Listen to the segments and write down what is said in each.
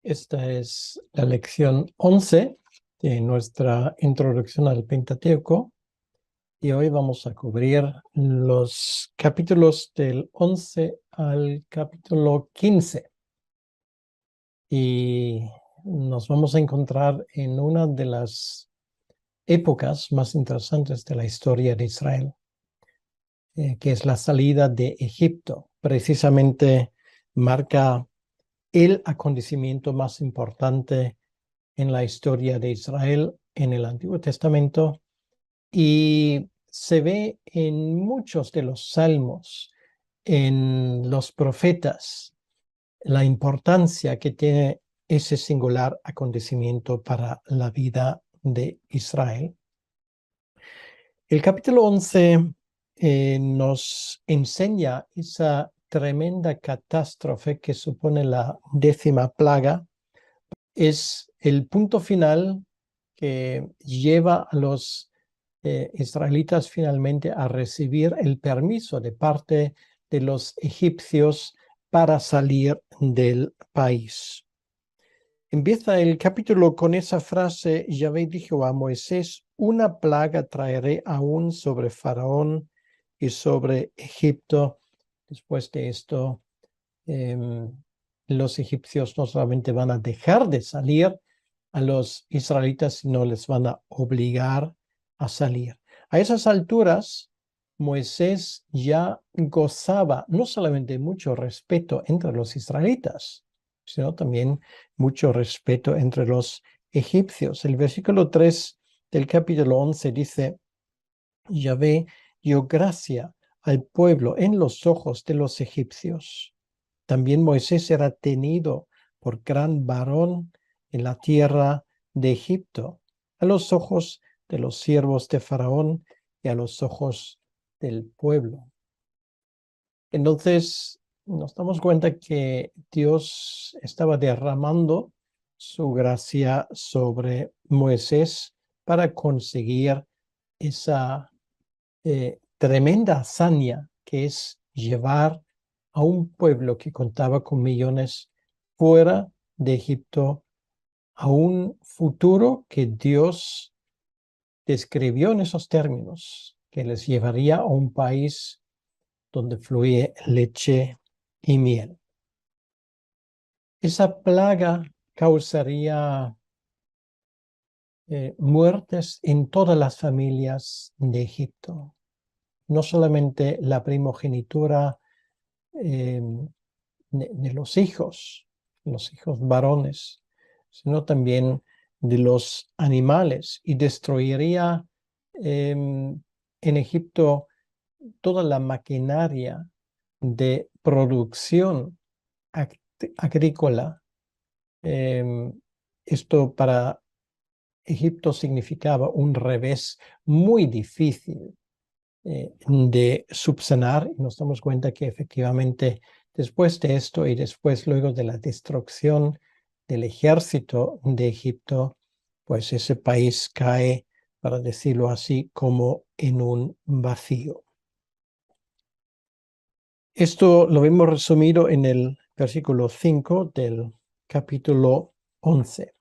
Esta es la lección 11 de nuestra introducción al Pentateuco y hoy vamos a cubrir los capítulos del 11 al capítulo 15 y nos vamos a encontrar en una de las épocas más interesantes de la historia de Israel, que es la salida de Egipto. Precisamente marca el acontecimiento más importante en la historia de Israel en el Antiguo Testamento y se ve en muchos de los salmos, en los profetas, la importancia que tiene ese singular acontecimiento para la vida de Israel. El capítulo 11 nos enseña esa tremenda catástrofe que supone la 10ª plaga. Es el punto final que lleva a los israelitas finalmente a recibir el permiso de parte de los egipcios para salir del país. Empieza el capítulo con esa frase: Yahvé dijo a Moisés, una plaga traeré aún sobre Faraón y sobre Egipto. Después de esto, los egipcios no solamente van a dejar de salir a los israelitas, sino les van a obligar a salir. A esas alturas, Moisés ya gozaba no solamente mucho respeto entre los israelitas, sino también mucho respeto entre los egipcios. El versículo 3 del capítulo 11 dice: Yahvé dio gracia al pueblo en los ojos de los egipcios. También Moisés era tenido por gran varón en la tierra de Egipto, a los ojos de los siervos de Faraón y a los ojos del pueblo. Entonces nos damos cuenta que Dios estaba derramando su gracia sobre Moisés para conseguir esa tremenda hazaña que es llevar a un pueblo que contaba con millones fuera de Egipto a un futuro que Dios describió en esos términos, que les llevaría a un país donde fluye leche y miel. Esa plaga causaría muertes en todas las familias de Egipto. No solamente la primogenitura de los hijos varones, sino también de los animales, y destruiría en Egipto toda la maquinaria de producción agrícola. Esto para Egipto significaba un revés muy difícil de subsanar, y nos damos cuenta que efectivamente después de esto y después luego de la destrucción del ejército de Egipto, pues ese país cae, para decirlo así, como en un vacío. Esto lo vemos resumido en el versículo 5 del capítulo 11.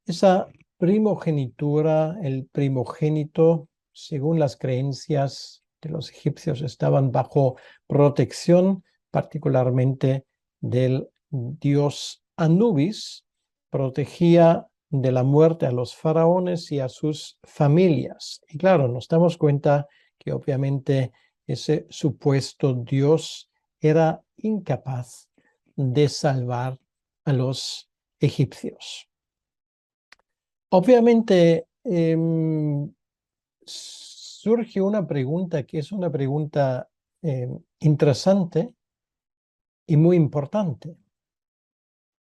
Esa primogenitura, el primogénito, según las creencias de los egipcios, estaban bajo protección, particularmente del dios Anubis. Protegía de la muerte a los faraones y a sus familias. Y claro, nos damos cuenta que obviamente ese supuesto dios era incapaz de salvar a los egipcios. Obviamente surge una pregunta que es una pregunta interesante y muy importante.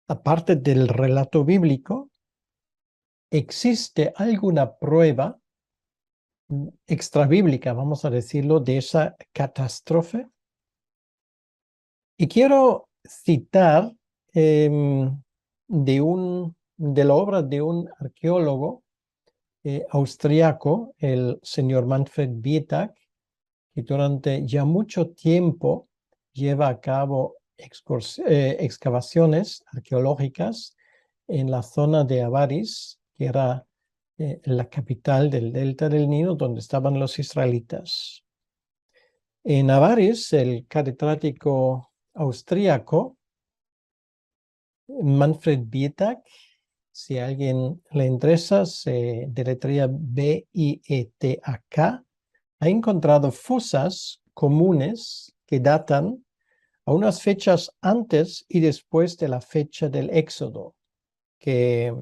Aparte del relato bíblico, ¿existe alguna prueba extrabíblica, vamos a decirlo, de esa catástrofe? Y quiero citar de la obra de un arqueólogo austriaco, el señor Manfred Bietak, que durante ya mucho tiempo lleva a cabo excavaciones arqueológicas en la zona de Avaris, que era la capital del delta del Nilo, donde estaban los israelitas. En Avaris, el catedrático austríaco Manfred Bietak, si a alguien le interesa, se deletrea Bietak, ha encontrado fosas comunes que datan a unas fechas antes y después de la fecha del Éxodo, que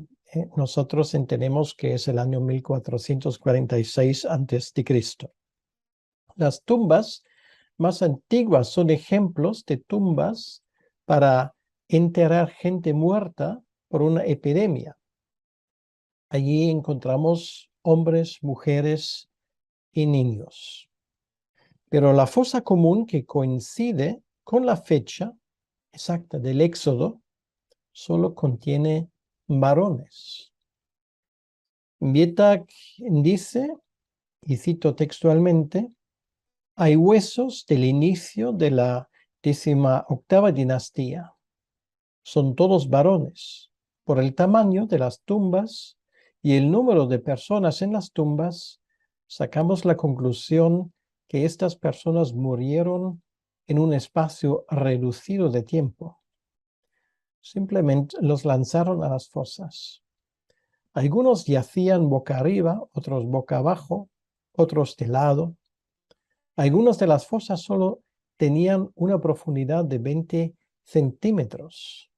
nosotros entendemos que es el año 1446 a.C. Las tumbas más antiguas son ejemplos de tumbas para enterrar gente muerta por una epidemia. Allí encontramos hombres, mujeres y niños. Pero la fosa común que coincide con la fecha exacta del Éxodo solo contiene varones. Bietak dice, y cito textualmente, hay huesos del inicio de la 18ª dinastía. Son todos varones. Por el tamaño de las tumbas y el número de personas en las tumbas, sacamos la conclusión que estas personas murieron en un espacio reducido de tiempo. Simplemente los lanzaron a las fosas. Algunos yacían boca arriba, otros boca abajo, otros de lado. Algunas de las fosas solo tenían una profundidad de 20 centímetros.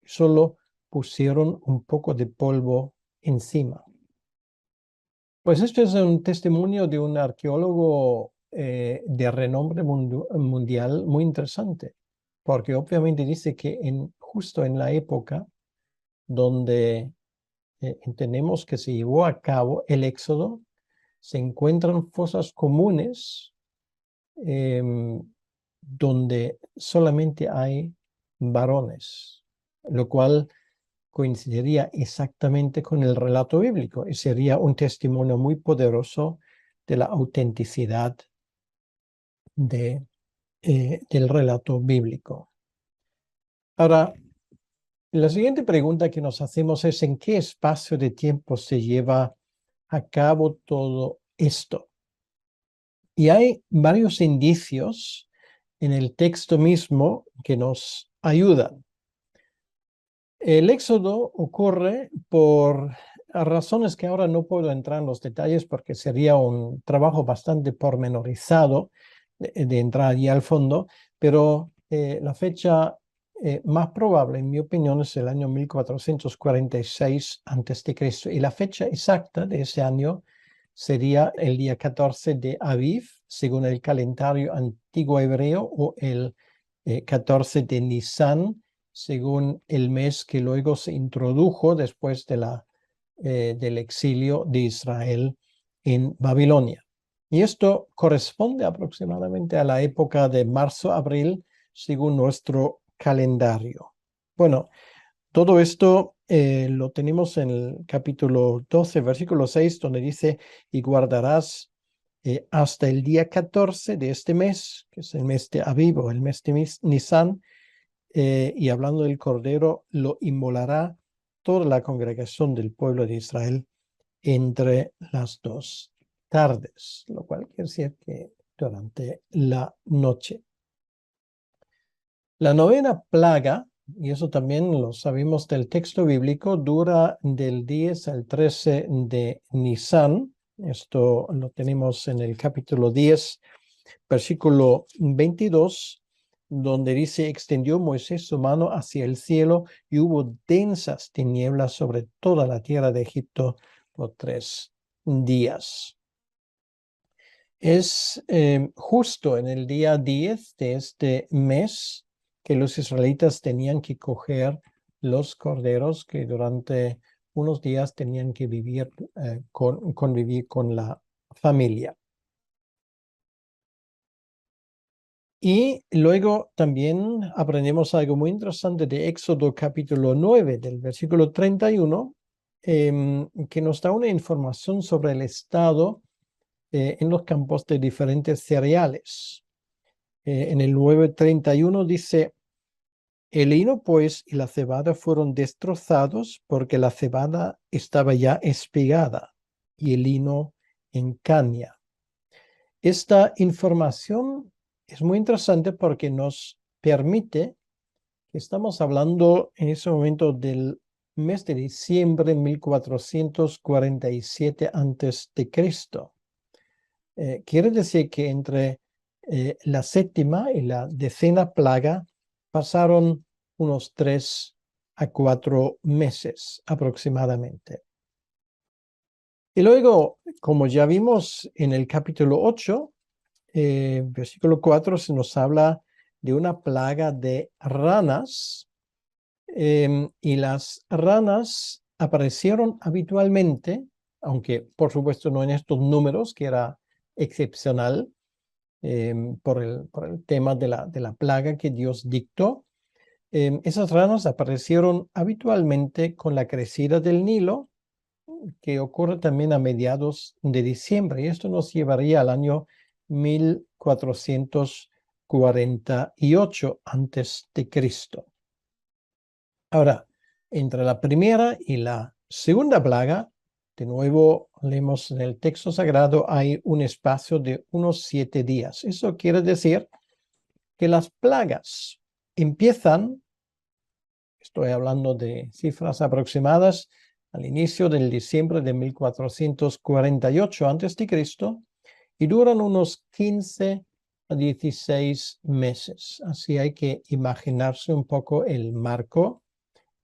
Solo pusieron un poco de polvo encima. Pues esto es un testimonio de un arqueólogo de renombre mundial muy interesante, porque obviamente dice que justo en la época donde entendemos que se llevó a cabo el Éxodo, se encuentran fosas comunes donde solamente hay varones, lo cual coincidiría exactamente con el relato bíblico y sería un testimonio muy poderoso de la autenticidad del relato bíblico. Ahora, la siguiente pregunta que nos hacemos es: ¿en qué espacio de tiempo se lleva a cabo todo esto? Y hay varios indicios en el texto mismo que nos ayudan. El éxodo ocurre por razones que ahora no puedo entrar en los detalles porque sería un trabajo bastante pormenorizado de entrar allí al fondo, pero la fecha más probable, en mi opinión, es el año 1446 a.C. Y la fecha exacta de ese año sería el día 14 de Aviv, según el calendario antiguo hebreo, o el 14 de Nisan, según el mes que luego se introdujo después del exilio de Israel en Babilonia. Y esto corresponde aproximadamente a la época de marzo-abril, según nuestro calendario. Bueno, todo esto lo tenemos en el capítulo 12, versículo 6, donde dice: y guardarás hasta el día 14 de este mes, que es el mes de Aviv o el mes de Nisan, y hablando del cordero, lo inmolará toda la congregación del pueblo de Israel entre las 2 tardes, lo cual quiere decir que durante la noche. La novena plaga, y eso también lo sabemos del texto bíblico, dura del 10 al 13 de Nisan. Esto lo tenemos en el capítulo 10, versículo 22, donde dice: extendió Moisés su mano hacia el cielo y hubo densas tinieblas sobre toda la tierra de Egipto por 3 días. Es justo en el día 10 de este mes que los israelitas tenían que coger los corderos que durante unos días tenían que convivir con la familia. Y luego también aprendemos algo muy interesante de Éxodo capítulo 9, del versículo 31, que nos da una información sobre el estado en los campos de diferentes cereales. En el 9:31 dice: el hino pues y la cebada fueron destrozados porque la cebada estaba ya espigada y el hino en caña. Esta información es muy interesante porque nos permite, estamos hablando en ese momento del mes de diciembre de 1447 antes de Cristo. Quiere decir que entre la séptima y la decena plaga pasaron unos 3 a 4 meses aproximadamente. Y luego, como ya vimos en el capítulo 8, versículo 4, se nos habla de una plaga de ranas, y las ranas aparecieron habitualmente, aunque por supuesto no en estos números, que era excepcional por el tema de la plaga que Dios dictó. Esas ranas aparecieron habitualmente con la crecida del Nilo, que ocurre también a mediados de diciembre, y esto nos llevaría al año 1448 antes de Cristo. Ahora, entre la primera y la segunda plaga, de nuevo leemos en el texto sagrado, hay un espacio de unos 7 días. Eso quiere decir que las plagas empiezan, estoy hablando de cifras aproximadas, al inicio del diciembre de 1448 a.C. y duran unos 15 a 16 meses. Así hay que imaginarse un poco el marco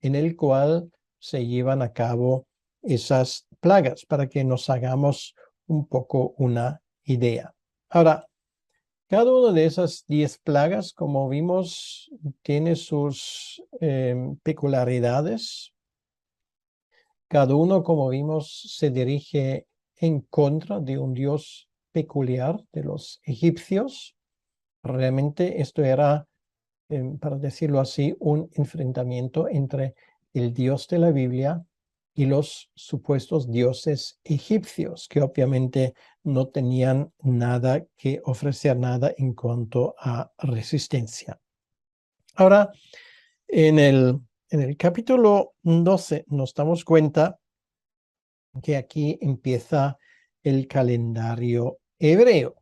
en el cual se llevan a cabo esas plagas para que nos hagamos un poco una idea. Ahora, cada una de esas 10 plagas, como vimos, tiene sus peculiaridades. Cada uno, como vimos, se dirige en contra de un dios peculiar de los egipcios. Realmente esto era, para decirlo así, un enfrentamiento entre el Dios de la Biblia y los supuestos dioses egipcios, que obviamente no tenían nada que ofrecer, nada en cuanto a resistencia. Ahora, en el capítulo 12 nos damos cuenta que aquí empieza el calendario hebreo.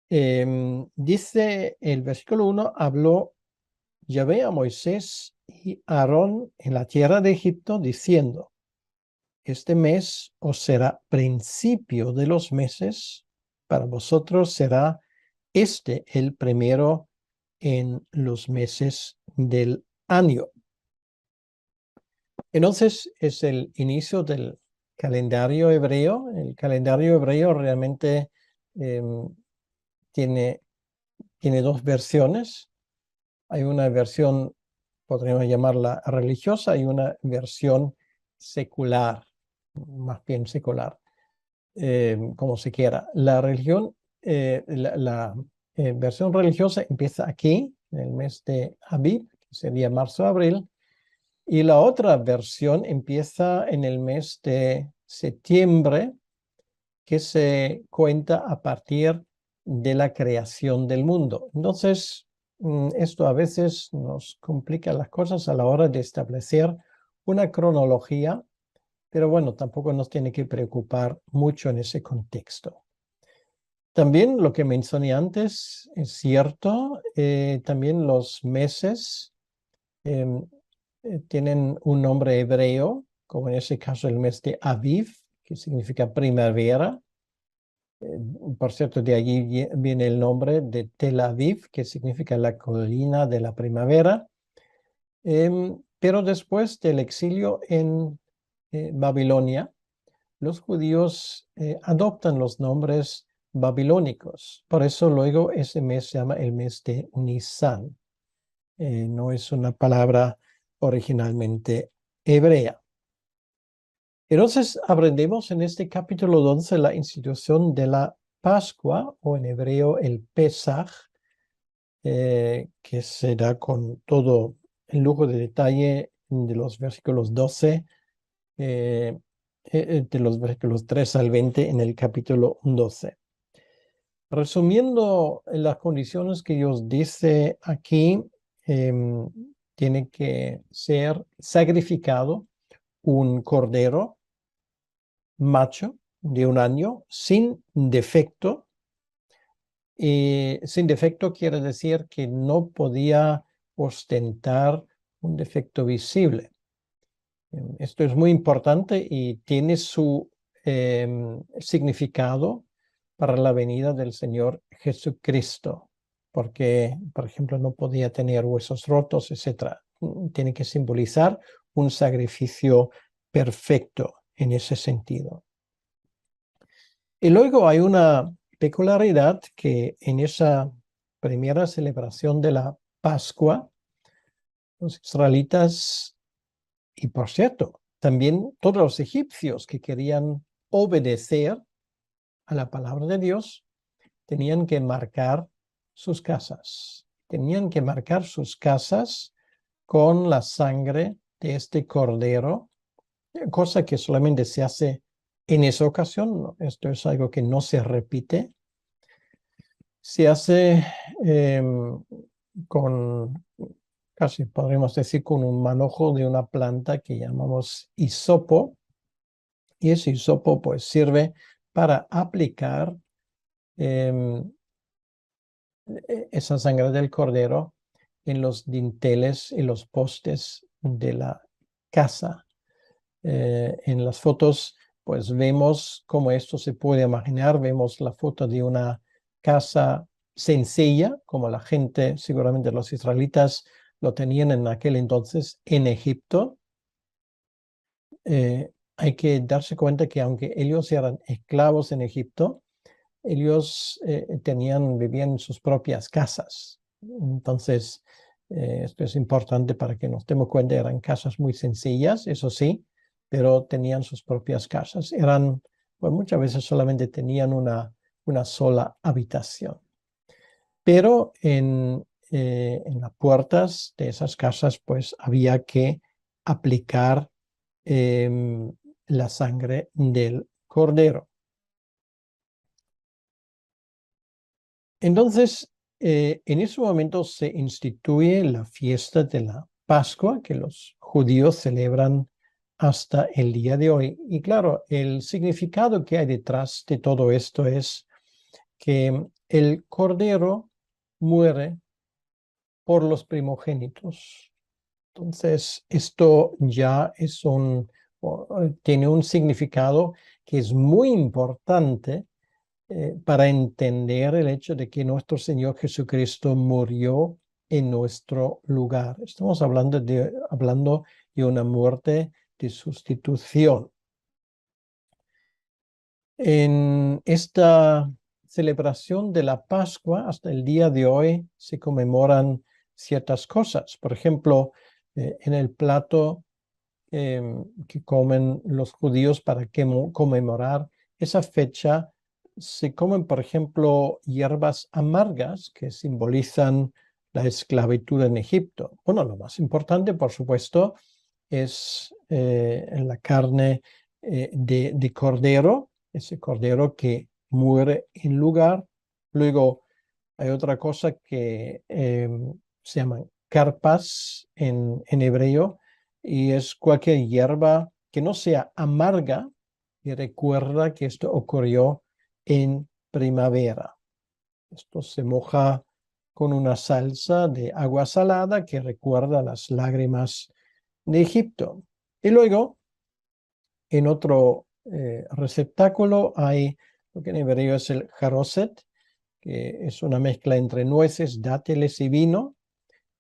Dice el versículo 1, habló Yahvé a Moisés y Aarón en la tierra de Egipto, diciendo: este mes os será principio de los meses, para vosotros será este el primero en los meses del año. Entonces es el inicio del calendario hebreo. El calendario hebreo realmente tiene 2 versiones. Hay una versión, podríamos llamarla religiosa, y una versión secular, más bien secular, como se quiera. La religión, versión religiosa empieza aquí, en el mes de Abib, que sería marzo-abril, y la otra versión empieza en el mes de septiembre, que se cuenta a partir de la creación del mundo. Entonces, esto a veces nos complica las cosas a la hora de establecer una cronología, pero bueno, tampoco nos tiene que preocupar mucho en ese contexto. También lo que mencioné antes es cierto, también los meses tienen un nombre hebreo, como en ese caso el mes de Aviv, que significa primavera. Por cierto, de allí viene el nombre de Tel Aviv, que significa la colina de la primavera. Pero después del exilio en Babilonia, los judíos adoptan los nombres babilónicos. Por eso luego ese mes se llama el mes de Nisan. No es una palabra originalmente hebrea. Entonces aprendemos en este capítulo 11 la institución de la Pascua, o en hebreo el Pesaj, que se da con todo el lujo de detalle de los versículos 12, de los versículos 3 al 20 en el capítulo 12. Resumiendo las condiciones que Dios dice aquí, tiene que ser sacrificado un cordero macho de 1 año sin defecto. Y sin defecto quiere decir que no podía ostentar un defecto visible. Esto es muy importante y tiene su significado para la venida del Señor Jesucristo, porque, por ejemplo, no podía tener huesos rotos, etc. Tiene que simbolizar un sacrificio perfecto en ese sentido. Y luego hay una peculiaridad que en esa primera celebración de la Pascua, los israelitas, y por cierto, también todos los egipcios que querían obedecer a la palabra de Dios, tenían que marcar sus casas. Tenían que marcar sus casas con la sangre de este cordero, cosa que solamente se hace en esa ocasión. Esto es algo que no se repite. Se hace con, casi podríamos decir, con un manojo de una planta que llamamos hisopo. Y ese hisopo pues sirve para aplicar esa sangre del cordero en los dinteles y los postes de la casa. En las fotos pues vemos cómo esto se puede imaginar. Vemos la foto de una casa sencilla, como la gente, seguramente los israelitas lo tenían en aquel entonces en Egipto. Hay que darse cuenta que aunque ellos eran esclavos en Egipto, ellos vivían en sus propias casas. Entonces, esto es importante para que nos demos cuenta, eran casas muy sencillas, eso sí, pero tenían sus propias casas. Pues muchas veces solamente tenían una sola habitación. Pero en las puertas de esas casas, pues había que aplicar la sangre del cordero. Entonces, en ese momento se instituye la fiesta de la Pascua, que los judíos celebran hasta el día de hoy. Y claro, el significado que hay detrás de todo esto es que el cordero muere por los primogénitos. Entonces, esto ya tiene un significado que es muy importante para entender el hecho de que nuestro Señor Jesucristo murió en nuestro lugar. Estamos hablando de una muerte de sustitución. En esta celebración de la Pascua, hasta el día de hoy, se conmemoran ciertas cosas. Por ejemplo, en el plato que comen los judíos para conmemorar esa fecha, se comen, por ejemplo, hierbas amargas que simbolizan la esclavitud en Egipto. Bueno, lo más importante, por supuesto, es la carne de cordero, ese cordero que muere en lugar. Luego hay otra cosa que se llaman carpas en hebreo, y es cualquier hierba que no sea amarga y recuerda que esto ocurrió en primavera. Esto se moja con una salsa de agua salada que recuerda las lágrimas de Egipto. Y luego, en otro receptáculo hay lo que en hebreo es el jaroset, que es una mezcla entre nueces, dátiles y vino.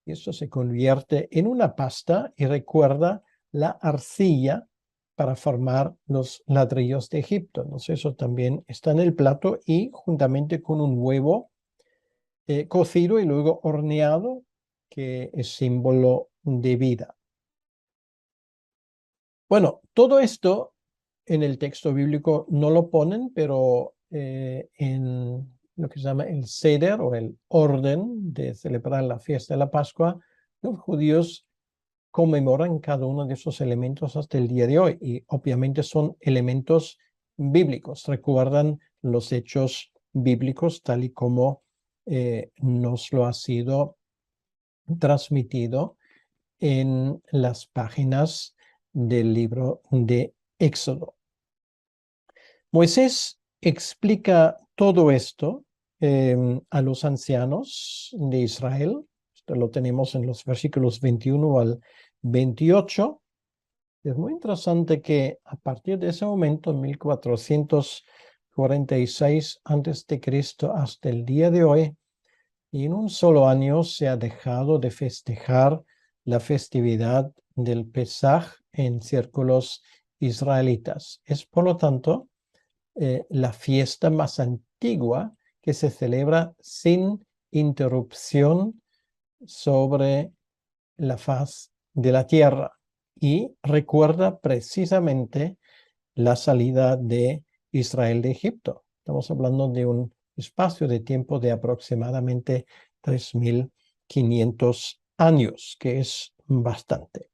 Y esto se convierte en una pasta y recuerda la arcilla para formar los ladrillos de Egipto. Entonces eso también está en el plato y juntamente con un huevo cocido y luego horneado, que es símbolo de vida. Bueno, todo esto en el texto bíblico no lo ponen, pero en lo que se llama el Seder o el orden de celebrar la fiesta de la Pascua, los judíos conmemoran cada uno de esos elementos hasta el día de hoy y obviamente son elementos bíblicos, recuerdan los hechos bíblicos tal y como nos lo ha sido transmitido en las páginas del libro de Éxodo. Moisés explica todo esto a los ancianos de Israel. Esto lo tenemos en los versículos 21 al 28. Es muy interesante que a partir de ese momento, en 1446 a.C., hasta el día de hoy, y en un solo año se ha dejado de festejar la festividad del Pesaj en círculos israelitas. Es, por lo tanto, la fiesta más antigua que se celebra sin interrupción sobre la faz de la tierra y recuerda precisamente la salida de Israel de Egipto. Estamos hablando de un espacio de tiempo de aproximadamente 3.500 años, que es bastante.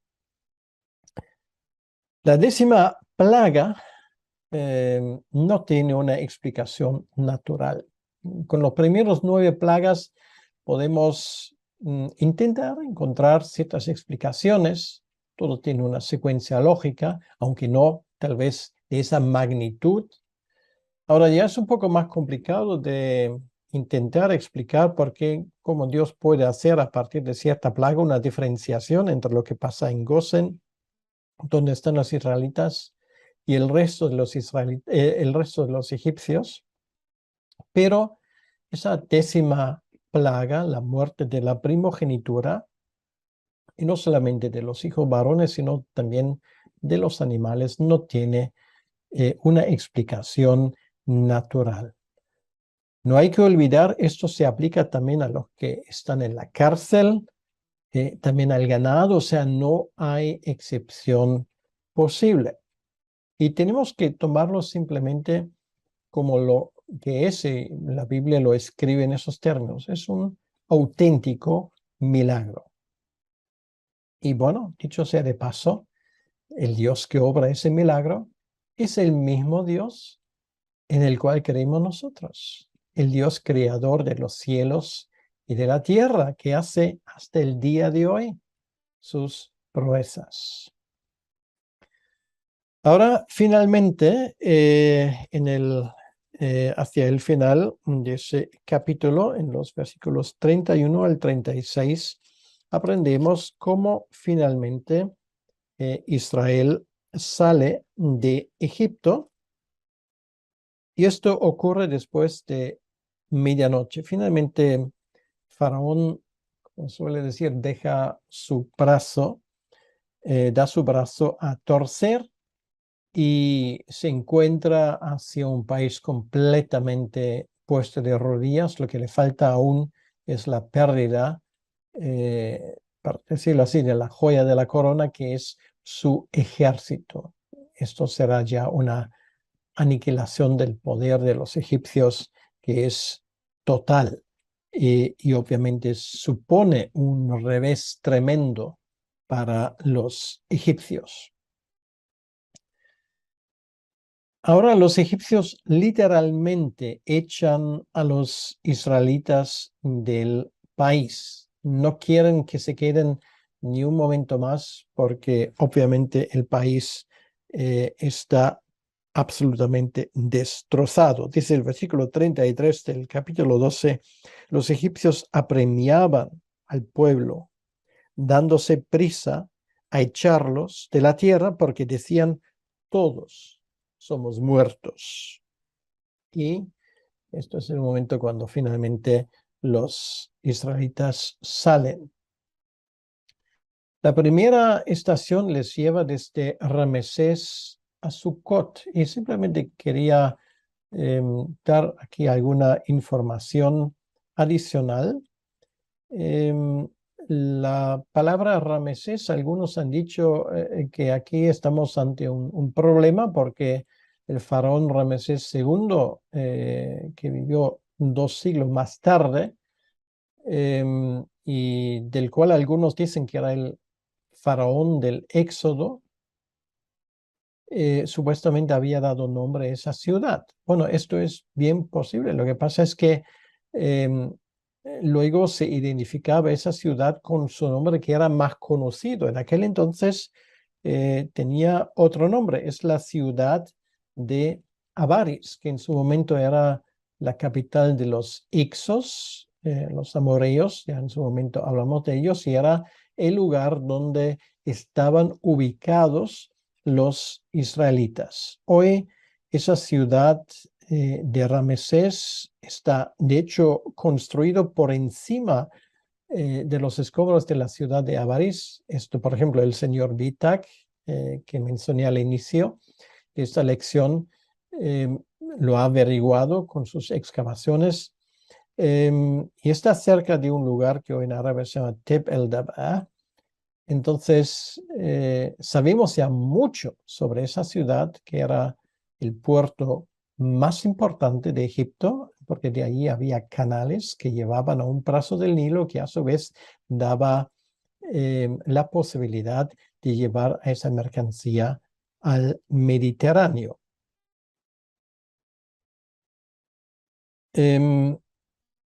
La 10ª plaga no tiene una explicación natural. Con los primeros 9 plagas podemos intentar encontrar ciertas explicaciones. Todo tiene una secuencia lógica, aunque no tal vez de esa magnitud. Ahora ya es un poco más complicado de intentar explicar por qué, cómo Dios puede hacer a partir de cierta plaga una diferenciación entre lo que pasa en Gosén, donde están los israelitas, y el resto de los egipcios. Pero esa 10ª plaga, la muerte de la primogenitura, y no solamente de los hijos varones, sino también de los animales, no tiene una explicación natural. No hay que olvidar, esto se aplica también a los que están en la cárcel, también al ganado, o sea, no hay excepción posible. Y tenemos que tomarlo simplemente como lo que es, la Biblia lo escribe en esos términos, es un auténtico milagro. Y bueno, dicho sea de paso, el Dios que obra ese milagro es el mismo Dios en el cual creemos nosotros, el Dios creador de los cielos y de la tierra, que hace hasta el día de hoy sus proezas. Ahora, finalmente, hacia el final de ese capítulo, en los versículos 31 al 36, aprendemos cómo finalmente Israel sale de Egipto. Y esto ocurre después de medianoche. Finalmente, Faraón, como suele decir, deja su brazo, da su brazo a torcer y se encuentra hacia un país completamente puesto de rodillas. Lo que le falta aún es la pérdida, para decirlo así, de la joya de la corona, que es su ejército. Esto será ya una aniquilación del poder de los egipcios que es total y obviamente supone un revés tremendo para los egipcios. Ahora los egipcios literalmente echan a los israelitas del país. No quieren que se queden ni un momento más porque obviamente el país está absolutamente destrozado. Dice el versículo 33 del capítulo 12, los egipcios apremiaban al pueblo, dándose prisa a echarlos de la tierra porque decían, todos somos muertos. Y esto es el momento cuando finalmente los israelitas salen. La primera estación les lleva desde Ramesés a Sucot y simplemente quería dar aquí alguna información adicional. La palabra Ramesés, algunos han dicho que aquí estamos ante un problema porque el faraón Ramesés II, que vivió 2 siglos más tarde, y del cual algunos dicen que era el faraón del Éxodo, supuestamente había dado nombre a esa ciudad. Bueno, esto es bien posible. Lo que pasa es que luego se identificaba esa ciudad con su nombre que era más conocido. En aquel entonces tenía otro nombre. Es la ciudad de Avaris, que en su momento era la capital de los Ixos, los amorreos. Ya en su momento hablamos de ellos, y era el lugar donde estaban ubicados los israelitas. Hoy esa ciudad de Ramesés está, de hecho, construido por encima de los escombros de la ciudad de Avaris. Esto, por ejemplo, el señor Vitak, que mencioné al inicio de esta lección, lo ha averiguado con sus excavaciones, y está cerca de un lugar que hoy en árabe se llama Teb el Dab'a. Entonces, sabemos ya mucho sobre esa ciudad, que era el puerto más importante de Egipto, porque de ahí había canales que llevaban a un brazo del Nilo, que a su vez daba la posibilidad de llevar a esa mercancía al Mediterráneo.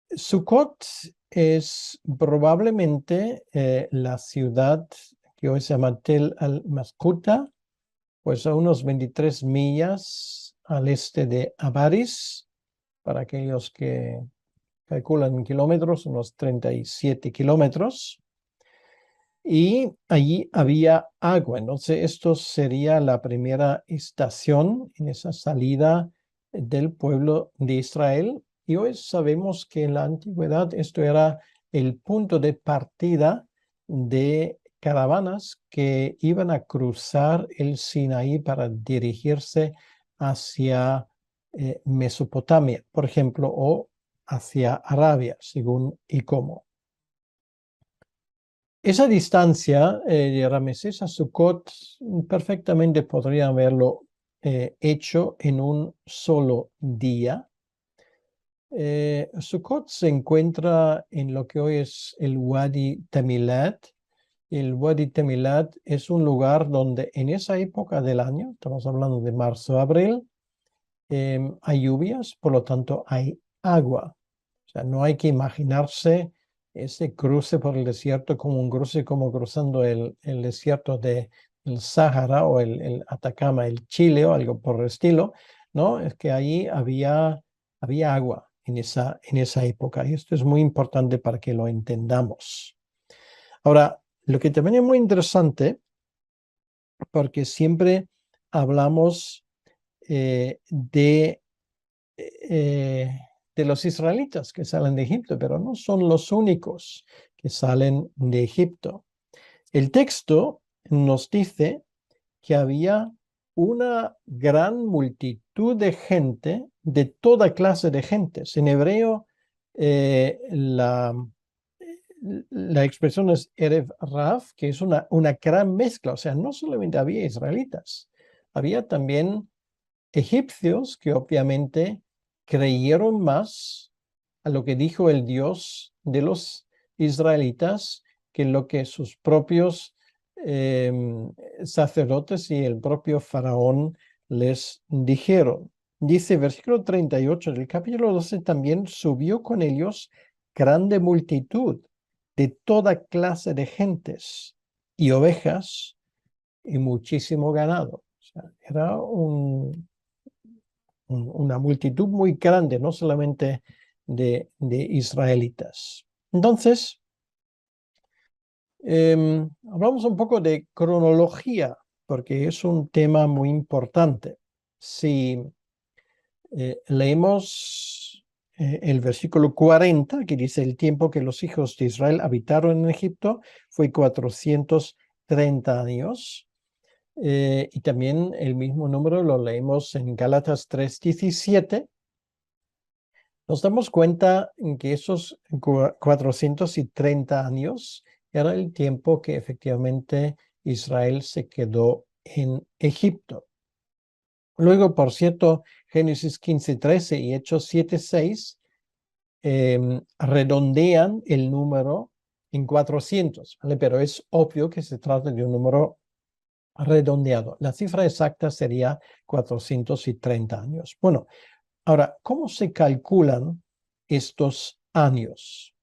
Sucot es probablemente la ciudad que hoy se llama Tel al-Maskuta, pues a unos 23 millas al este de Avaris, para aquellos que calculan en kilómetros, unos 37 kilómetros. Y allí había agua. Entonces, esto sería la primera estación en esa salida del pueblo de Israel. Y hoy sabemos que en la antigüedad esto era el punto de partida de caravanas que iban a cruzar el Sinaí para dirigirse hacia Mesopotamia, por ejemplo, o hacia Arabia, según y cómo. Esa distancia de Ramesés a Sucot perfectamente podría haberlo hecho en un solo día. Sucot se encuentra en lo que hoy es el Wadi Tamilat. El Wadi Tamilat es un lugar donde en esa época del año, estamos hablando de marzo-abril, hay lluvias, por lo tanto hay agua. O sea, no hay que imaginarse ese cruce por el desierto como un cruce como cruzando el desierto del Sáhara o el Atacama, el Chile o algo por el estilo, ¿no? Es que ahí había agua en esa época, y esto es muy importante para que lo entendamos. Ahora, lo que también es muy interesante, porque siempre hablamos de los israelitas que salen de Egipto, pero no son los únicos que salen de Egipto. El texto nos dice que había una gran multitud de gente, de toda clase de gentes. En hebreo, la expresión es Erev Rav, que es una gran mezcla. O sea, no solamente había israelitas, había también egipcios que obviamente creyeron más a lo que dijo el Dios de los israelitas que lo que sus propios sacerdotes y el propio faraón les dijeron. Dice versículo 38 del capítulo 12, también subió con ellos grande multitud de toda clase de gentes y ovejas y muchísimo ganado. O sea, era una multitud muy grande, no solamente de israelitas. Entonces, hablamos un poco de cronología, porque es un tema muy importante. Si leemos el versículo 40, que dice: el tiempo que los hijos de Israel habitaron en Egipto fue 430 años. Y también el mismo número lo leemos en Gálatas 3:17. Nos damos cuenta en que esos 430 años era el tiempo que efectivamente Israel se quedó en Egipto. Luego, por cierto, Génesis 15:13 y Hechos 7:6 redondean el número en 400, ¿vale? Pero es obvio que se trata de un número redondeado. La cifra exacta sería 430 años. Bueno, ahora, ¿cómo se calculan estos años?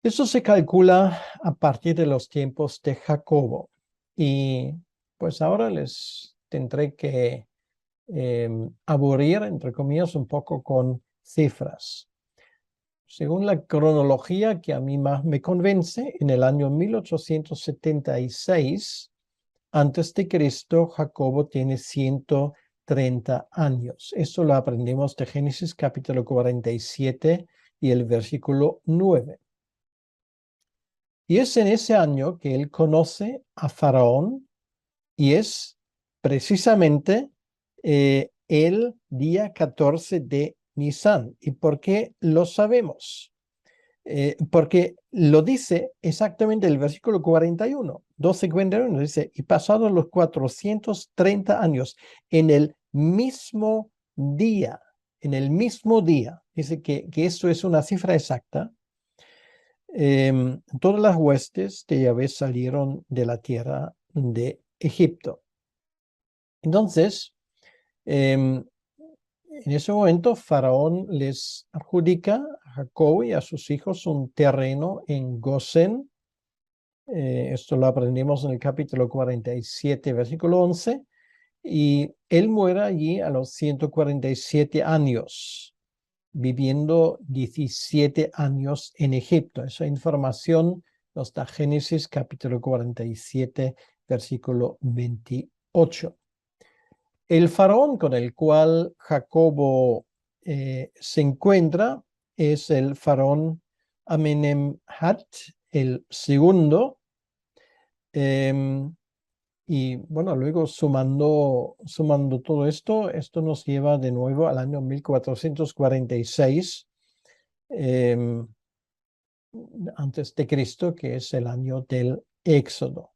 Eso se calcula a partir de los tiempos de Jacobo. Y pues ahora les tendré que aburrir, entre comillas, un poco con cifras. Según la cronología que a mí más me convence, en el año 1876 antes de Cristo, Jacobo tiene 130 años. Esto lo aprendemos de Génesis capítulo 47 y el versículo 9. Y es en ese año que él conoce a Faraón y es precisamente el día 14 de Nisan. ¿Y por qué lo sabemos? Porque lo dice exactamente el versículo 41, 12:41, dice, y pasados los 430 años, en el mismo día, dice que esto es una cifra exacta, todas las huestes de Yahvé salieron de la tierra de Egipto. Entonces, en ese momento, Faraón les adjudica a Jacob y a sus hijos un terreno en Gosén. Esto lo aprendimos en el capítulo 47, versículo 11. Y él muere allí a los 147 años, viviendo 17 años en Egipto. Esa información nos da Génesis capítulo 47, versículo 28. El faraón con el cual Jacobo se encuentra es el faraón Amenemhat el segundo. Y bueno, luego sumando todo esto, esto nos lleva de nuevo al año 1446 antes de Cristo, que es el año del Éxodo.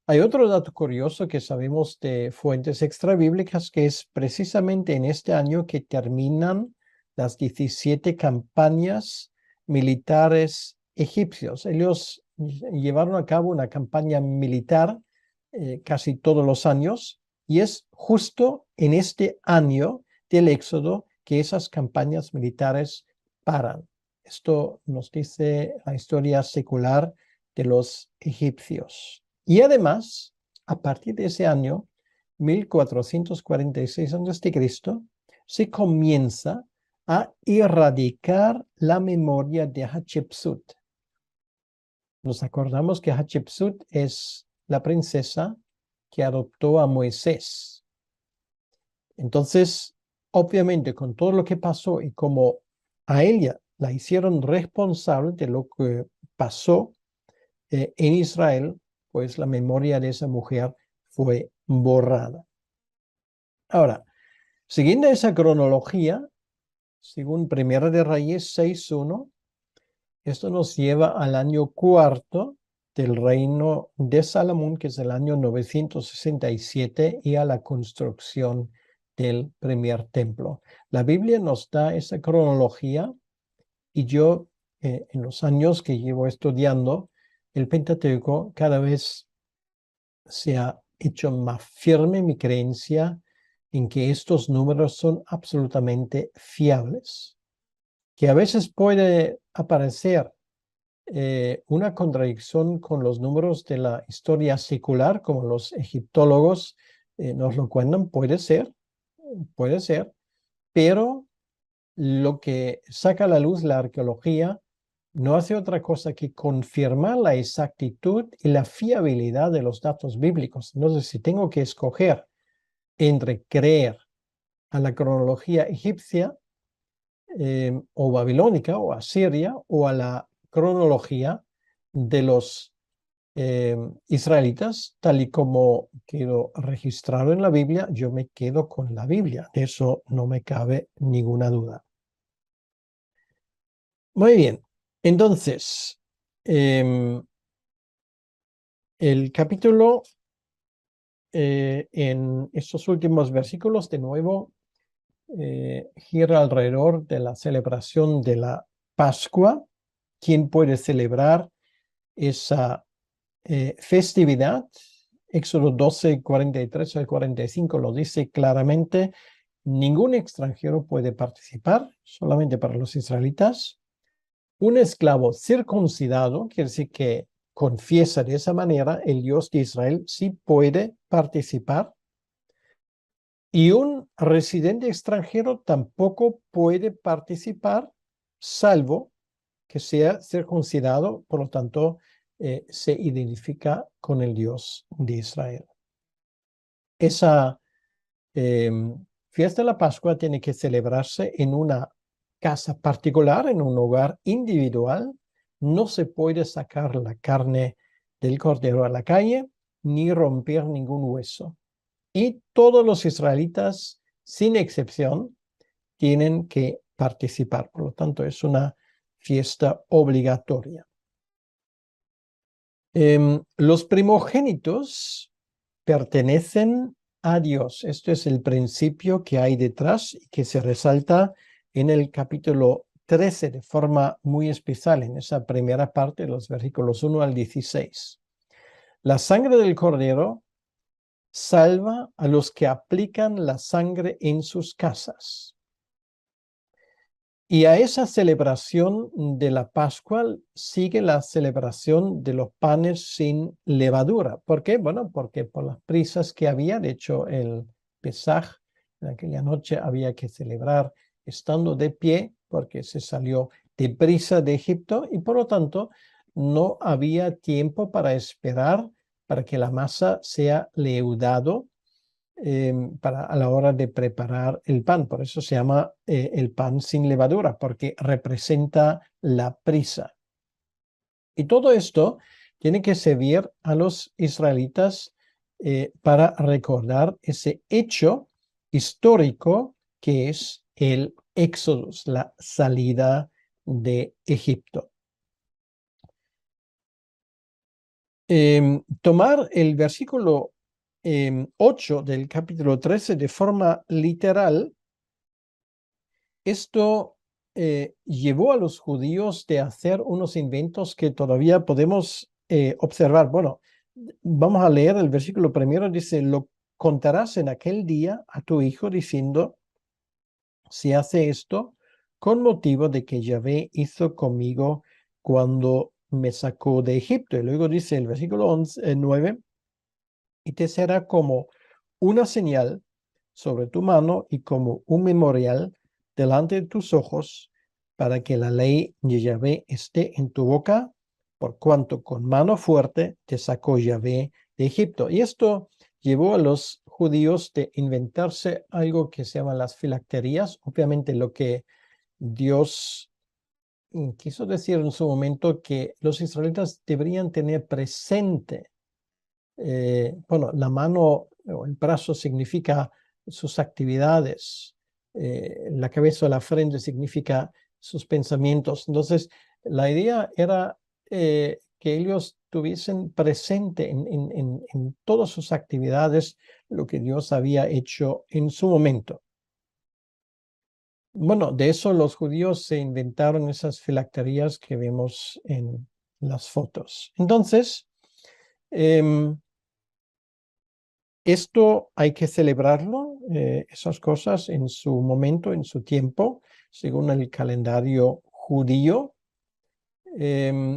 Hay otro dato curioso que sabemos de fuentes extrabíblicas, que es precisamente en este año que terminan las 17 campañas militares egipcios. Ellos llevaron a cabo una campaña militar casi todos los años, y es justo en este año del Éxodo que esas campañas militares paran. Esto nos dice la historia secular de los egipcios. Y además, a partir de ese año, 1446 a.C., se comienza a erradicar la memoria de Hatshepsut. Nos acordamos que Hatshepsut es la princesa que adoptó a Moisés. Entonces, obviamente, con todo lo que pasó y como a ella la hicieron responsable de lo que pasó en Israel, pues la memoria de esa mujer fue borrada. Ahora, siguiendo esa cronología, según Primera de Reyes 6:1, esto nos lleva al año cuarto del reino de Salomón, que es el año 967, y a la construcción del primer templo. La Biblia nos da esa cronología y yo, en los años que llevo estudiando el Pentateuco, cada vez se ha hecho más firme mi creencia en que estos números son absolutamente fiables. Que a veces puede aparecer una contradicción con los números de la historia secular, como los egiptólogos nos lo cuentan, puede ser, pero lo que saca a la luz la arqueología no hace otra cosa que confirmar la exactitud y la fiabilidad de los datos bíblicos. Entonces, si tengo que escoger entre creer a la cronología egipcia o babilónica o asiria o a la cronología de los israelitas, tal y como quedó registrado en la Biblia, yo me quedo con la Biblia. De eso no me cabe ninguna duda. Muy bien, entonces, el capítulo en estos últimos versículos, de nuevo, gira alrededor de la celebración de la Pascua. ¿Quién puede celebrar esa festividad? Éxodo 12, 43 al 45 lo dice claramente. Ningún extranjero puede participar, solamente para los israelitas. Un esclavo circuncidado, quiere decir que confiesa de esa manera, el Dios de Israel sí puede participar. Y un residente extranjero tampoco puede participar, salvo que sea circuncidado, por lo tanto, se identifica con el Dios de Israel. Esa fiesta de la Pascua tiene que celebrarse en una casa particular, en un hogar individual. No se puede sacar la carne del cordero a la calle, ni romper ningún hueso. Y todos los israelitas, sin excepción, tienen que participar. Por lo tanto, es una fiesta obligatoria. Los primogénitos pertenecen a Dios. Este es el principio que hay detrás y que se resalta en el capítulo 13 de forma muy especial, en esa primera parte de los versículos 1 al 16. La sangre del cordero salva a los que aplican la sangre en sus casas. Y a esa celebración de la Pascua sigue la celebración de los panes sin levadura. ¿Por qué? Bueno, porque por las prisas que había, de hecho el Pesaj, en aquella noche había que celebrar estando de pie, porque se salió deprisa de Egipto y por lo tanto no había tiempo para esperar para que la masa sea leudado a la hora de preparar el pan. Por eso se llama el pan sin levadura, porque representa la prisa. Y todo esto tiene que servir a los israelitas para recordar ese hecho histórico que es el éxodo, la salida de Egipto. Tomar el versículo 8 del capítulo 13 de forma literal, esto llevó a los judíos de hacer unos inventos que todavía podemos observar. Bueno, vamos a leer el versículo primero, dice, lo contarás en aquel día a tu hijo diciendo, si hace esto con motivo de que Yahvé hizo conmigo cuando me sacó de Egipto. Y luego dice el versículo 9, y te será como una señal sobre tu mano y como un memorial delante de tus ojos, para que la ley de Yahvé esté en tu boca, por cuanto con mano fuerte te sacó Yahvé de Egipto. Y esto llevó a los judíos de inventarse algo que se llaman las filacterías. Obviamente lo que Dios quiso decir en su momento que los israelitas deberían tener presente. Bueno, la mano o el brazo significa sus actividades, la cabeza o la frente significa sus pensamientos. Entonces, la idea era que ellos tuviesen presente en todas sus actividades lo que Dios había hecho en su momento. Bueno, de eso los judíos se inventaron esas filacterías que vemos en las fotos. Entonces, esto hay que celebrarlo, esas cosas en su momento, en su tiempo, según el calendario judío, que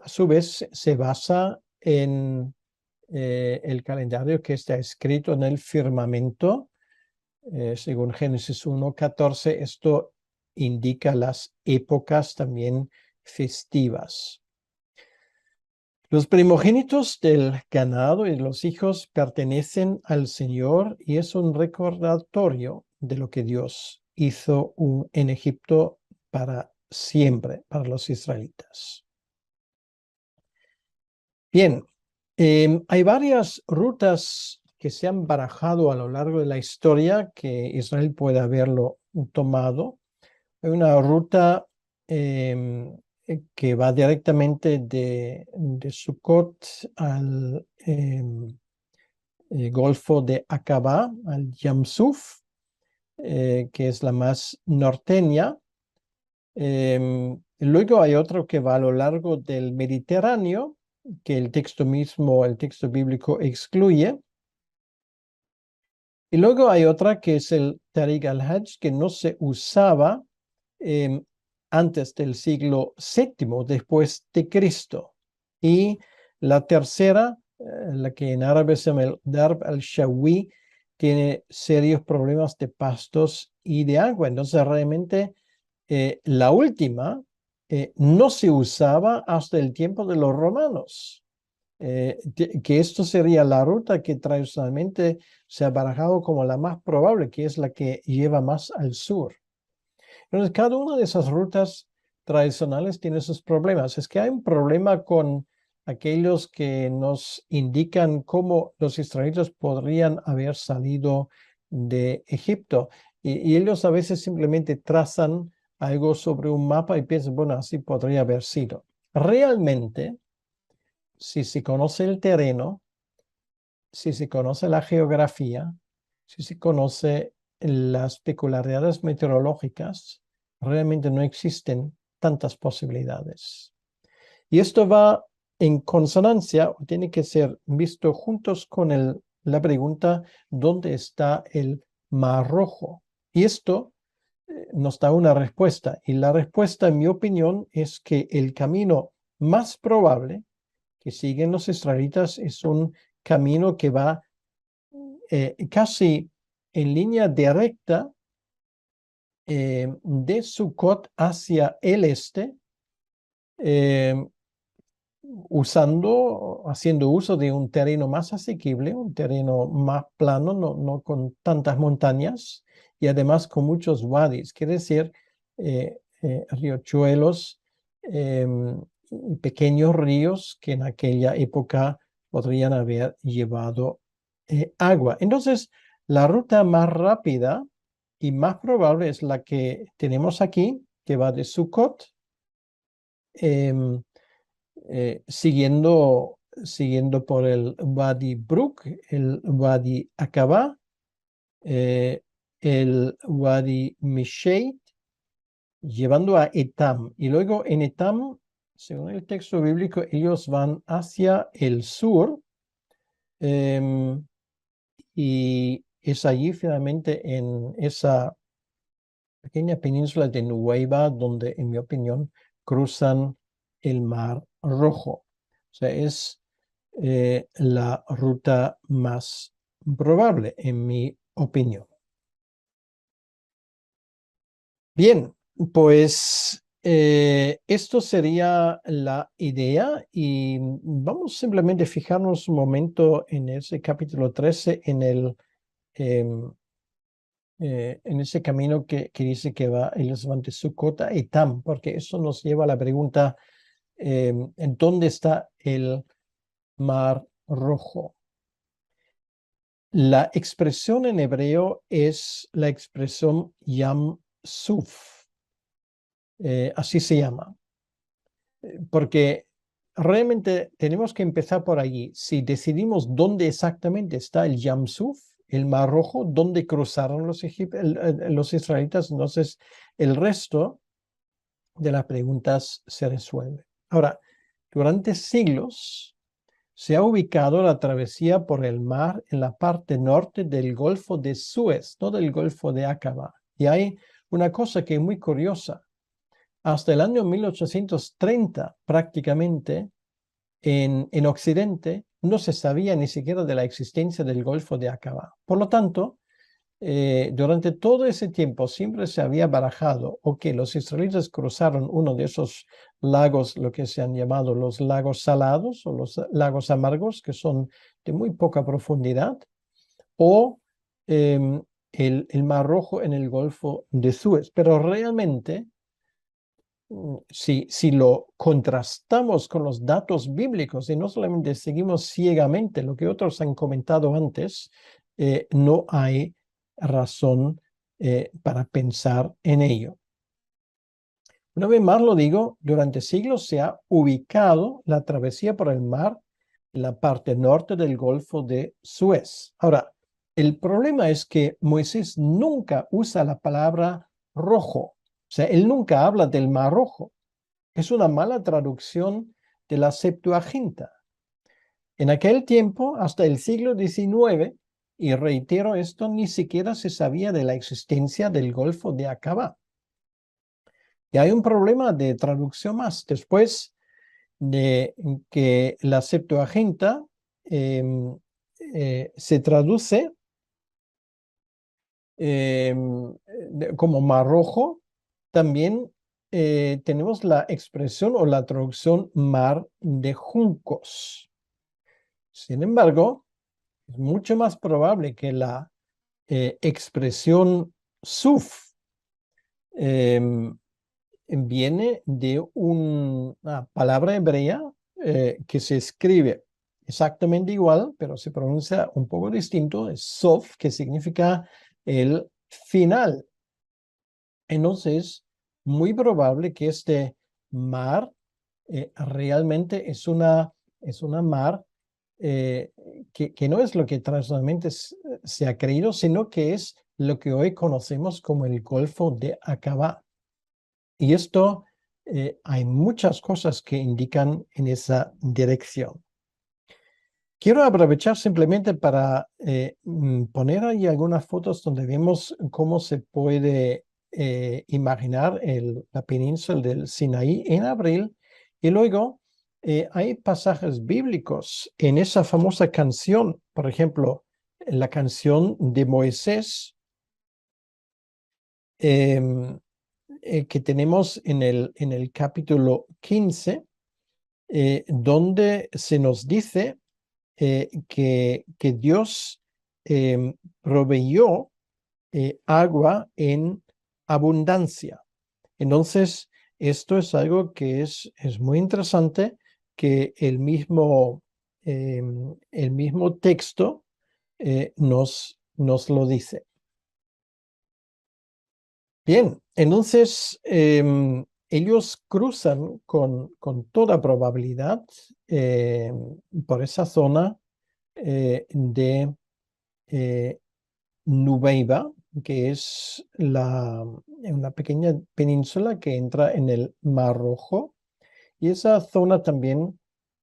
a su vez se basa en el calendario que está escrito en el firmamento, según Génesis 1:14. Esto indica las épocas también festivas. Los primogénitos del ganado y los hijos pertenecen al Señor y es un recordatorio de lo que Dios hizo en Egipto para siempre, para los israelitas. Bien, hay varias rutas que se han barajado a lo largo de la historia que Israel puede haberlo tomado. Hay una ruta que va directamente de Sucot al Golfo de Aqaba, al Yam Suf. que es la más norteña. Luego hay otro que va a lo largo del Mediterráneo, que el texto mismo, el texto bíblico excluye. Y luego hay otra que es el Tariq al-Hajj, que no se usaba antes del siglo VII después de Cristo. Y la tercera, la que en árabe se llama el Darb al-Shawi, tiene serios problemas de pastos y de agua. Entonces realmente la última no se usaba hasta el tiempo de los romanos. Que esto sería la ruta que tradicionalmente se ha barajado como la más probable, que es la que lleva más al sur. Entonces, cada una de esas rutas tradicionales tiene sus problemas. Es que hay un problema con aquellos que nos indican cómo los israelitas podrían haber salido de Egipto. Y ellos a veces simplemente trazan algo sobre un mapa y piensan, bueno, así podría haber sido. Realmente, si se conoce el terreno, si se conoce la geografía, si se conoce las peculiaridades meteorológicas, realmente no existen tantas posibilidades. Y esto va en consonancia, o tiene que ser visto juntos con la pregunta, ¿dónde está el Mar Rojo? Y esto nos da una respuesta. Y la respuesta, en mi opinión, es que el camino más probable que siguen los israelitas es un camino que va casi en línea directa de Sucot hacia el este, haciendo uso de un terreno más asequible, un terreno más plano, no con tantas montañas y además con muchos wadis, quiere decir riachuelos y pequeños ríos que en aquella época podrían haber llevado agua. Entonces, la ruta más rápida y más probable es la que tenemos aquí, que va de Sucot, siguiendo por el Wadi Brook, el Wadi Aqaba, el Wadi Mishait, llevando a Etam. Y luego en Etam, según el texto bíblico, ellos van hacia el sur, y es allí finalmente en esa pequeña península de Nuweiba donde, en mi opinión, cruzan el Mar Rojo. O sea, es la ruta más probable, en mi opinión. Bien, pues esto sería la idea y vamos simplemente a fijarnos un momento en ese capítulo 13, en ese camino que dice que va ellos van de Sucot a Etam, porque eso nos lleva a la pregunta, ¿en dónde está el Mar Rojo? La expresión en hebreo es la expresión Yam Suf, así se llama, porque realmente tenemos que empezar por allí. Si decidimos dónde exactamente está el Yam Suf, el Mar Rojo, dónde cruzaron los israelitas, entonces el resto de las preguntas se resuelve. Ahora, durante siglos se ha ubicado la travesía por el mar en la parte norte del Golfo de Suez, no del Golfo de Aqaba. Y hay una cosa que es muy curiosa. Hasta el año 1830, prácticamente, en Occidente, no se sabía ni siquiera de la existencia del Golfo de Aqaba. Por lo tanto, durante todo ese tiempo siempre se había barajado o que los israelitas cruzaron uno de esos lagos, lo que se han llamado los lagos salados o los lagos amargos, que son de muy poca profundidad, o el Mar Rojo en el Golfo de Suez. Pero realmente, si lo contrastamos con los datos bíblicos y no solamente seguimos ciegamente lo que otros han comentado antes, no hay razón para pensar en ello. Una vez más lo digo, durante siglos se ha ubicado la travesía por el mar en la parte norte del Golfo de Suez. Ahora, El problema es que Moisés nunca usa la palabra rojo. O sea, él nunca habla del Mar Rojo. Es una mala traducción de la Septuaginta. En aquel tiempo, hasta el siglo XIX, y reitero esto, ni siquiera se sabía de la existencia del Golfo de Aqaba. Y hay un problema de traducción más. Después de que la Septuaginta se traduce como Mar Rojo, también tenemos la expresión o la traducción Mar de Juncos. Sin embargo, es mucho más probable que la expresión Suf viene de una palabra hebrea que se escribe exactamente igual, pero se pronuncia un poco distinto, es Sof, que significa el final. Entonces, muy probable que este mar realmente es una mar que no es lo que tradicionalmente se ha creído, sino que es lo que hoy conocemos como el Golfo de Aqaba. Y esto, hay muchas cosas que indican en esa dirección. Quiero aprovechar simplemente para poner ahí algunas fotos donde vemos cómo se puede imaginar la península del Sinaí en abril. Y luego hay pasajes bíblicos en esa famosa canción, por ejemplo, la canción de Moisés, que tenemos en el capítulo 15, donde se nos dice que Dios proveyó agua en abundancia. Entonces, esto es algo que es muy interesante, que el mismo texto nos lo dice. Bien, entonces ellos cruzan con toda probabilidad por esa zona de Nubeiba, que es una pequeña península que entra en el Mar Rojo. Y esa zona también,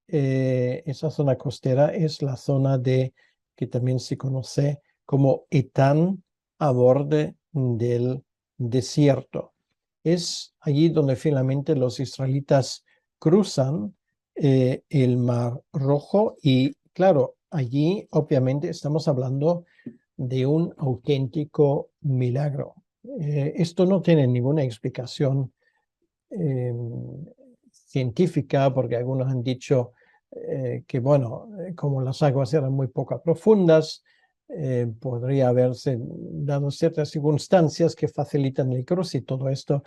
esa zona costera es la zona que también se conoce como Etán, a borde del desierto. Es allí donde finalmente los israelitas cruzan el Mar Rojo y claro, allí obviamente estamos hablando de un auténtico milagro. Esto no tiene ninguna explicación científica, porque algunos han dicho que, bueno, como las aguas eran muy poco profundas, podría haberse dado ciertas circunstancias que facilitan el cruce y todo esto.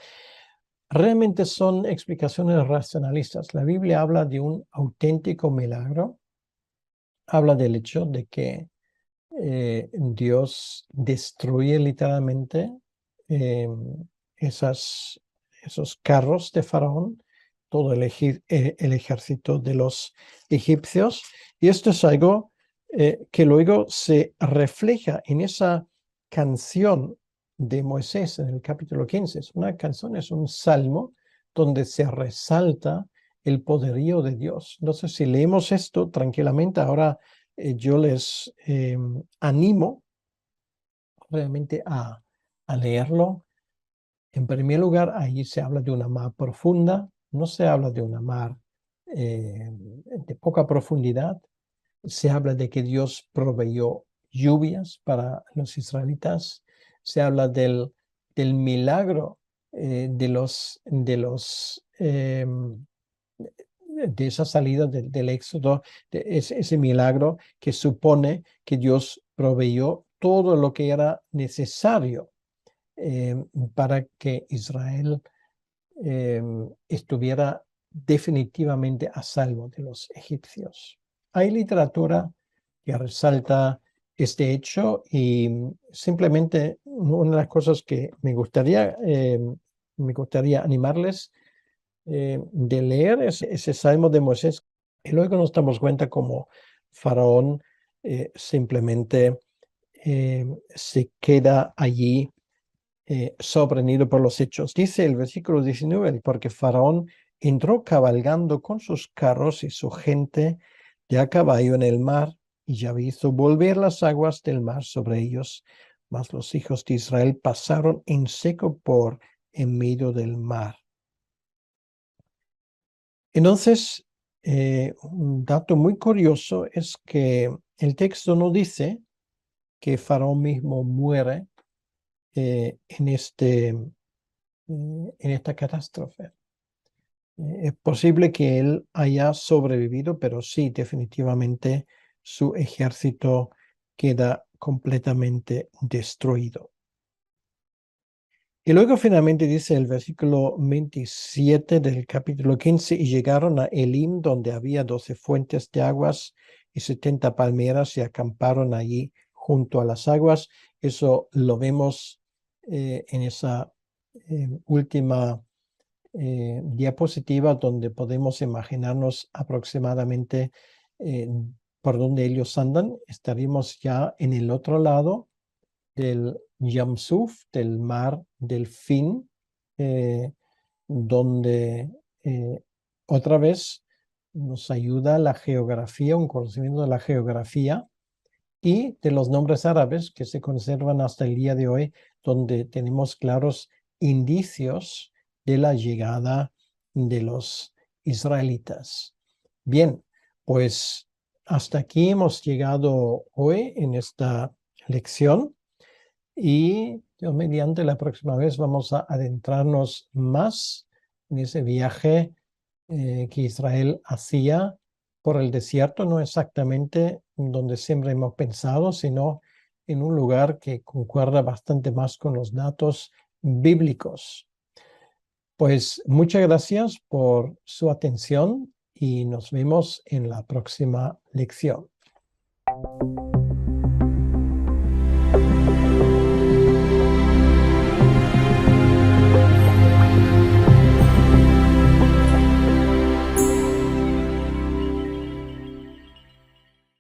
Realmente son explicaciones racionalistas. La Biblia habla de un auténtico milagro, habla del hecho de que Dios destruye literalmente esos carros de Faraón, todo el ejército de los egipcios. Y esto es algo que luego se refleja en esa canción de Moisés en el capítulo 15. Es una canción, es un salmo donde se resalta el poderío de Dios. Entonces, si leemos esto tranquilamente, ahora yo les animo realmente a leerlo. En primer lugar, ahí se habla de una mar profunda, no se habla de una mar de poca profundidad. Se habla de que Dios proveyó lluvias para los israelitas. Se habla del milagro de esa salida del Éxodo, de ese milagro que supone que Dios proveyó todo lo que era necesario para que Israel estuviera definitivamente a salvo de los egipcios. Hay literatura que resalta este hecho y simplemente una de las cosas que me gustaría animarles de leer ese salmo de Moisés, y luego nos damos cuenta como Faraón simplemente se queda allí sorprendido por los hechos. Dice el versículo 19, porque Faraón entró cabalgando con sus carros y su gente de a caballo en el mar, y ya hizo volver las aguas del mar sobre ellos. Mas los hijos de Israel pasaron en seco por en medio del mar. Entonces, un dato muy curioso es que el texto no dice que Faraón mismo muere en esta catástrofe. Es posible que él haya sobrevivido, pero sí, definitivamente su ejército queda completamente destruido. Y luego finalmente dice el versículo 27 del capítulo 15, y llegaron a Elim, donde había 12 fuentes de aguas y 70 palmeras, y acamparon allí junto a las aguas. Eso lo vemos en esa última diapositiva, donde podemos imaginarnos aproximadamente por donde ellos andan. Estaríamos ya en el otro lado del Yam Suf, del mar del fin, donde otra vez nos ayuda la geografía, un conocimiento de la geografía y de los nombres árabes que se conservan hasta el día de hoy, donde tenemos claros indicios de la llegada de los israelitas. Bien, pues hasta aquí hemos llegado hoy en esta lección. Y Dios mediante, la próxima vez vamos a adentrarnos más en ese viaje que Israel hacía por el desierto, no exactamente donde siempre hemos pensado, sino en un lugar que concuerda bastante más con los datos bíblicos. Pues muchas gracias por su atención y nos vemos en la próxima lección.